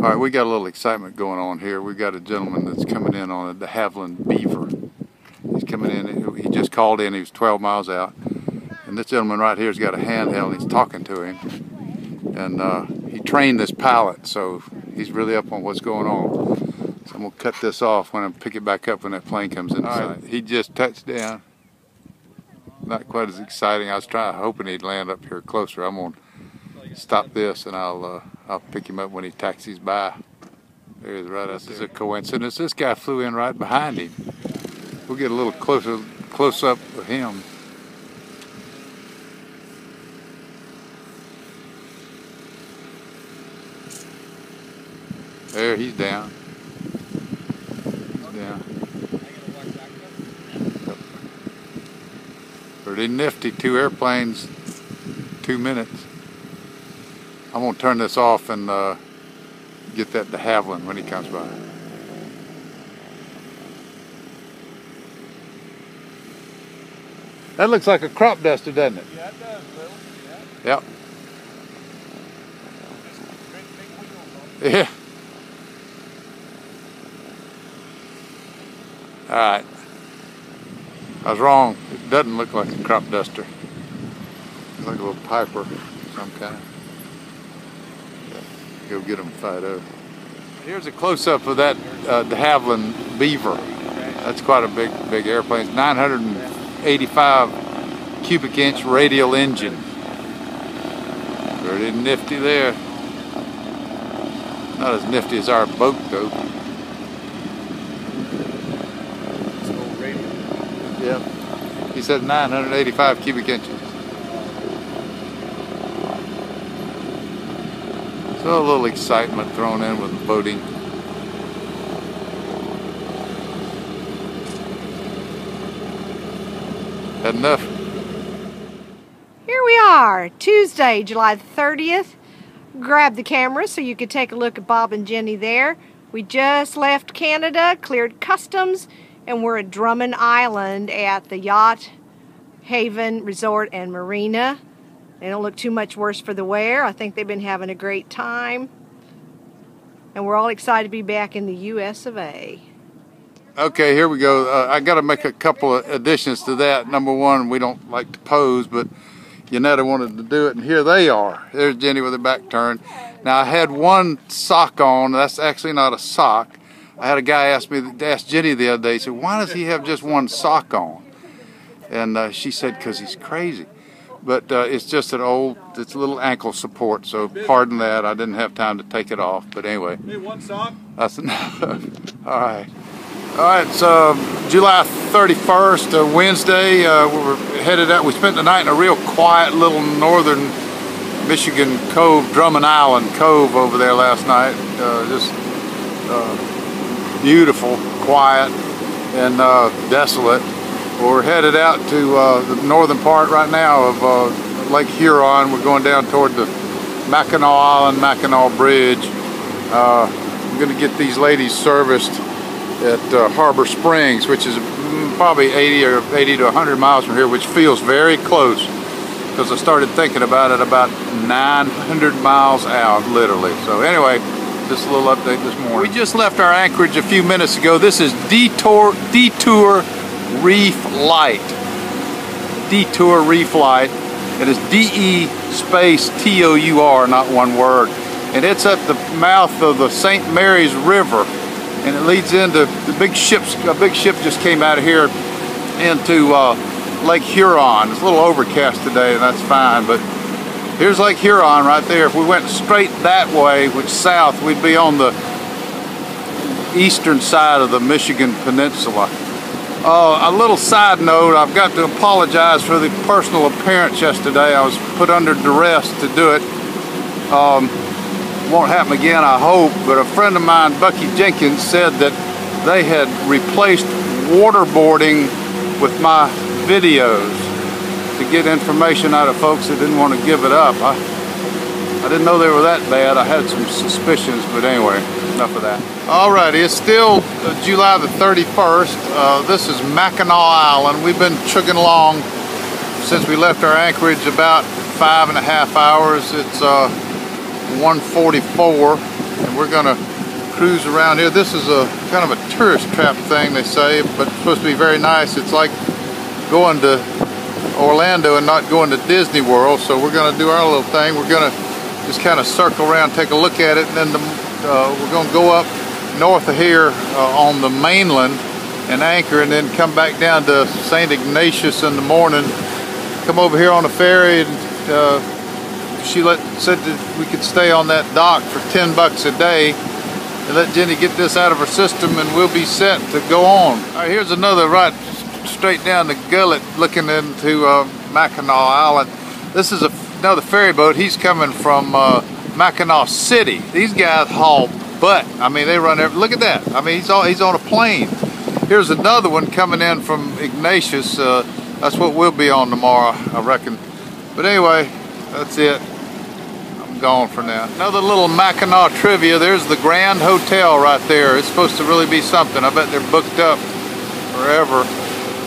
All right, we got a little excitement going on here. We got a gentleman that's coming in on a de Havilland Beaver. He's coming in, he just called in, he was 12 miles out. And this gentleman right here has got a handheld and he's talking to him. And he trained this pilot, so he's really up on what's going on. So I'm gonna cut this off when I pick it back up when that plane comes in sight. He just touched down. Not quite as exciting. I was hoping he'd land up here closer. I'm gonna stop this and I'll pick him up when he taxis by. There he is right out there. This is a coincidence. This guy flew in right behind him. We'll get a little close up of him. There, he's down. He's down. Pretty nifty. 2 airplanes, 2 minutes. I'm going to turn this off and get that de Havilland when he comes by. That looks like a crop duster, doesn't it? Yeah, it does, Bill. Yeah. Yep. Yeah. All right. I was wrong. It doesn't look like a crop duster. It's like a little Piper of some kind. Go get them fired up. Here's a close-up of that de Havilland Beaver. That's quite a big airplane. It's 985 cubic inch radial engine. Pretty nifty there. Not as nifty as our boat though. Yep. He said 985 cubic inches. So a little excitement thrown in with boating. Had enough. Here we are, Tuesday, July 30th. Grab the camera so you could take a look at Bob and Jenny there. We just left Canada, cleared customs, and we're at Drummond Island at the Yacht Haven Resort and Marina. They don't look too much worse for the wear. I think they've been having a great time. And we're all excited to be back in the US of A. Okay, here we go. I got to make a couple of additions to that. Number one, we don't like to pose, but Yanetta wanted to do it, and here they are. There's Jenny with her back turned. Now, I had one sock on. That's actually not a sock. I had a guy ask Jenny the other day, he said, why does he have just one sock on? And she said, because he's crazy. But it's just it's a little ankle support, so pardon that. I didn't have time to take it off, but anyway. Hey, one sock? That's enough. All right. All right, so July 31st, Wednesday, we were headed out. We spent the night in a real quiet little northern Michigan cove, Drummond Island Cove over there last night. Just beautiful, quiet, and desolate. We're headed out to the northern part right now of Lake Huron. We're going down toward the Mackinac Island, Mackinac Bridge. I'm going to get these ladies serviced at Harbor Springs, which is probably 80 to 100 miles from here, which feels very close because I started thinking about it about 900 miles out, literally. So anyway, just a little update this morning. We just left our anchorage a few minutes ago. This is Detour Reef Light. Detour Reef Light. It is D-E space T-O-U-R, not one word. And it's at the mouth of the St. Mary's River. And it leads into the big ships. A big ship just came out of here into Lake Huron. It's a little overcast today, and that's fine. But here's Lake Huron right there. If we went straight that way, which south, we'd be on the eastern side of the Michigan Peninsula. A little side note, I've got to apologize for the personal appearance yesterday. I was put under duress to do it. Won't happen again, I hope, but a friend of mine, Bucky Jenkins, said that they had replaced waterboarding with my videos to get information out of folks that didn't want to give it up. I didn't know they were that bad. I had some suspicions, but anyway, enough of that. Alrighty, it's still July the 31st. This is Mackinac Island. We've been chugging along since we left our anchorage about 5.5 hours. It's 1:44. and we're gonna cruise around here. This is a kind of a tourist trap thing, they say, but it's supposed to be very nice. It's like going to Orlando and not going to Disney World. So we're gonna do our little thing. We're gonna just kind of circle around, take a look at it, and then we're gonna go up north of here on the mainland and anchor, and then come back down to St. Ignatius in the morning. Come over here on a ferry, and she said that we could stay on that dock for $10 a day. And let Jenny get this out of her system, and we'll be set to go on. All right, here's another right straight down the gullet looking into Mackinac Island. This is another ferry boat. He's coming from Mackinac City. These guys haul butt. I mean, they run every, look at that. I mean, he's on a plane. Here's another one coming in from Ignatius. That's what we'll be on tomorrow, I reckon. But anyway, that's it. Gone for now. Another little Mackinac trivia. There's the Grand Hotel right there. It's supposed to really be something. I bet they're booked up forever,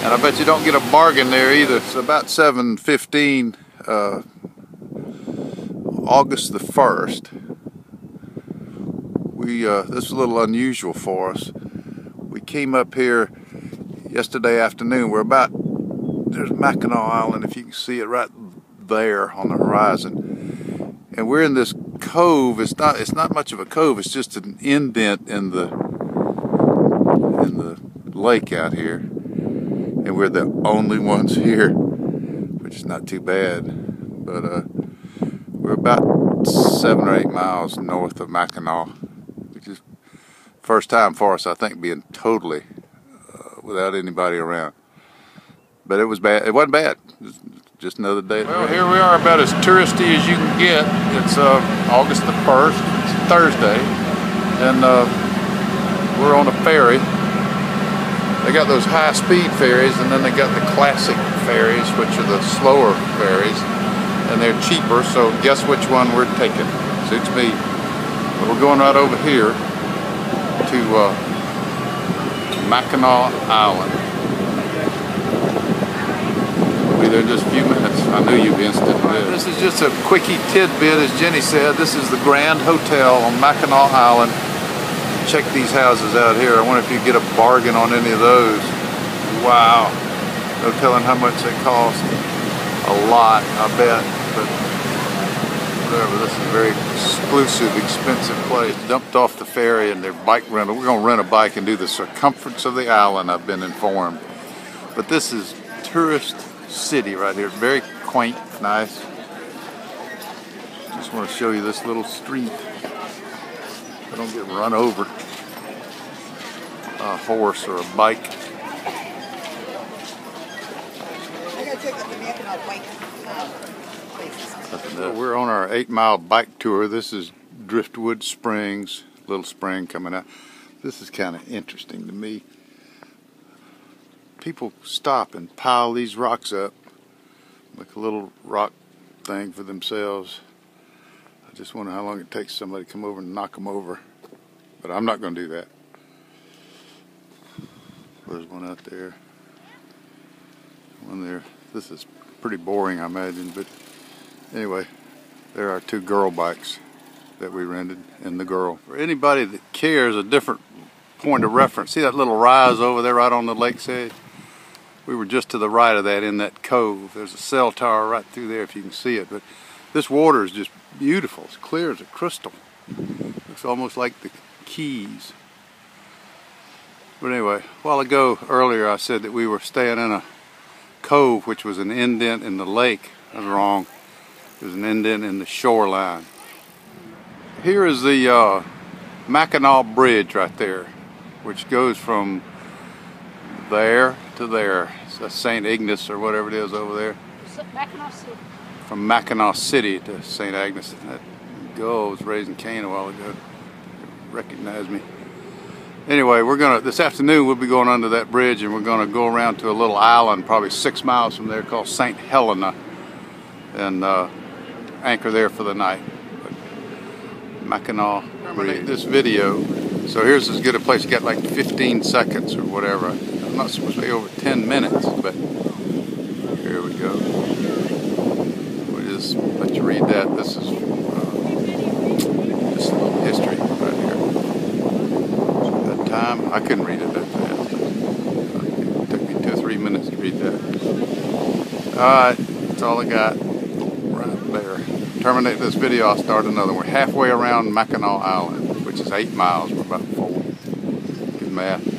and I bet you don't get a bargain there either. It's about 7:15, August the 1st. This is a little unusual for us. We came up here yesterday afternoon. There's Mackinac Island, if you can see it right there on the horizon. And we're in this cove. It's not much of a cove. It's just an indent in the lake out here, and we're the only ones here, which is not too bad. But we're about 7 or 8 miles north of Mackinac, which is first time for us, I think, being totally without anybody around. But it was bad. It wasn't bad. Just another day. Well, here we are, about as touristy as you can get. It's August the 1st. It's Thursday, and we're on a ferry. They got those high-speed ferries, and then they got the classic ferries, which are the slower ferries, and they're cheaper. So guess which one we're taking? Suits me. But we're going right over here to Mackinac Island. We'll be there in just a few minutes. I knew you'd be interested in this. This is just a quickie tidbit, as Jenny said. This is the Grand Hotel on Mackinac Island. Check these houses out here. I wonder if you get a bargain on any of those. Wow. No telling how much they cost. A lot, I bet. But whatever, this is a very exclusive, expensive place. Dumped off the ferry and their bike rental. We're going to rent a bike and do the circumference of the island, I've been informed. But this is tourist city right here. Very quaint, nice. Just want to show you this little street. I don't get run over a horse or a bike. We're on our 8-mile bike tour. This is Driftwood Springs, little spring coming out. This is kind of interesting to me. People stop and pile these rocks up, like a little rock thing for themselves. I just wonder how long it takes somebody to come over and knock them over. But I'm not going to do that. There's one out there. One there. This is pretty boring, I imagine. But anyway, there are 2 girl bikes that we rented, and the girl. For anybody that cares, a different point of reference. See that little rise over there right on the lake's edge? We were just to the right of that in that cove. There's a cell tower right through there if you can see it. But this water is just beautiful. It's clear as a crystal. Looks almost like the Keys. But anyway, a while ago, earlier, I said that we were staying in a cove, which was an indent in the lake. I was wrong. It was an indent in the shoreline. Here is the Mackinac Bridge right there, which goes from there to there. It's St. Ignace or whatever it is over there. Mackinac City. From Mackinac City to St. Agnes. That girl was raising Cain a while ago. Recognized me. Anyway, this afternoon we'll be going under that bridge, and we're gonna go around to a little island probably 6 miles from there called St. Helena, and anchor there for the night. Mackinac Bridge. This video, so here's as good a place. You got like 15 seconds or whatever. I'm not supposed to be over 10 minutes, but here we go. We'll just let you read that. This is just a little history. I couldn't read it that fast. It took me 2 or 3 minutes to read that. Alright, that's all I got right there. Terminate this video, I'll start another one. We're halfway around Mackinac Island, which is 8 miles. We're about 4. Good math.